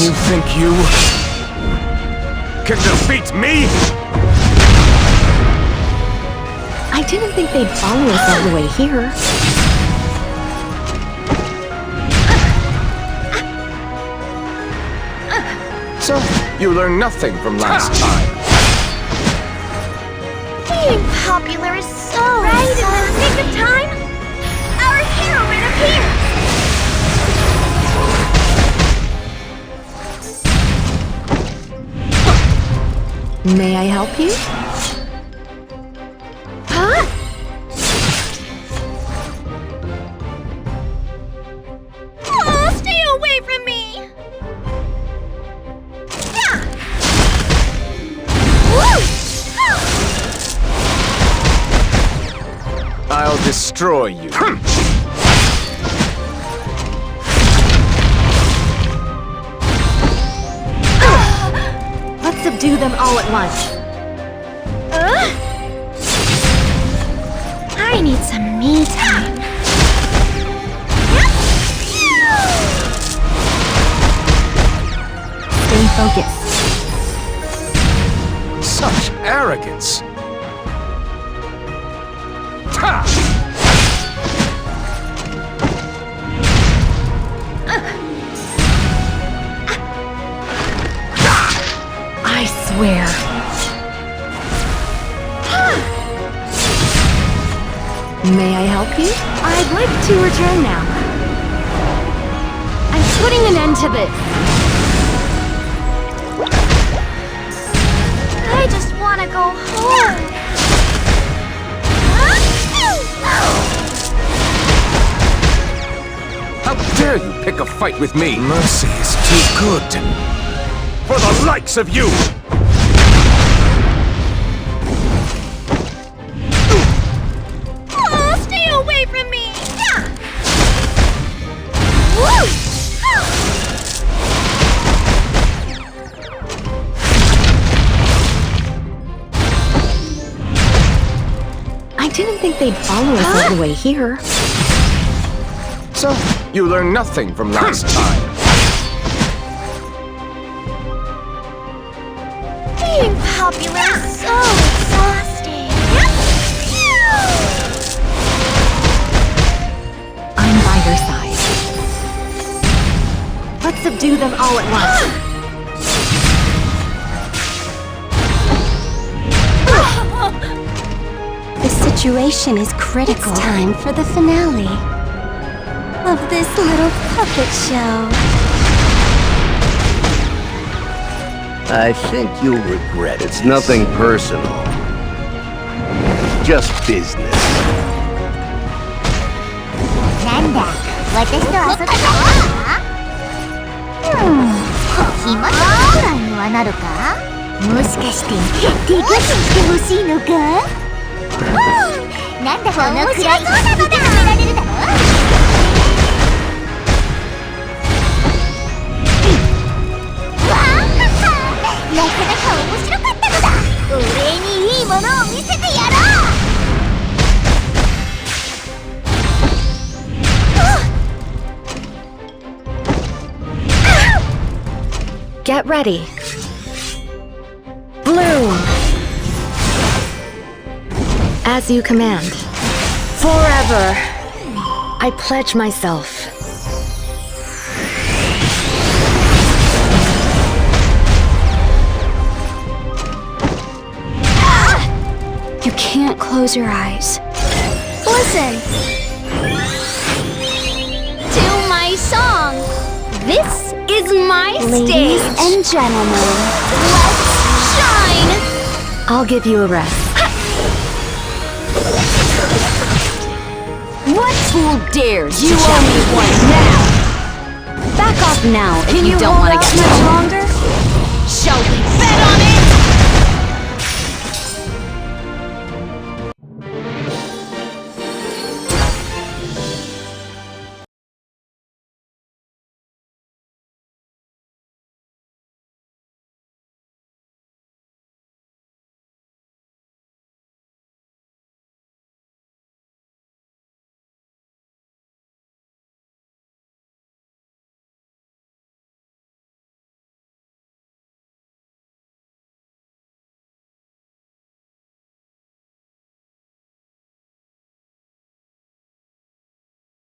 You think you can defeat me? I didn't think they'd follow us all the way here. So, you learned nothing from last time. Being popular is so right in the nick of time. Our heroine appears. May I help you? Huh? Oh, stay away from me! Yeah. Woo! I'll destroy you. Let's subdue them all at once. I need some me time. Stay focused. Such arrogance. Ha! I swear. May I help you? I'd like to return now. I'm putting an end to this. I just want to go home. How dare you pick a fight with me? Mercy is too good. For the likes of you! Oh, stay away from me! Woo! I didn't think they'd follow us all the way here. So, you learned nothing from last time. Being popular is so exhausting. I'm by your side. Let's subdue them all at once. The situation is critical. It's time for the finale of this little puppet show. I think you'll regret it. It's nothing personal. Just business. なんだ、私と遊びたいか？気持ちくらいにはなるか？もしかして手加減してほしいのか？なんだこのくらい認められるだろ？なかなか面白かったのだ。お礼にいいものを見せてやろGet ready. Bloom. As you command. Forever. I pledge myself. You can't close your eyes. Listen to my song. This is my stage. Ladies and gentlemen, let's shine. I'll give you a rest. What fool dares? You owe me one now. Back off now if you don't want to get much longer. Shall we bet on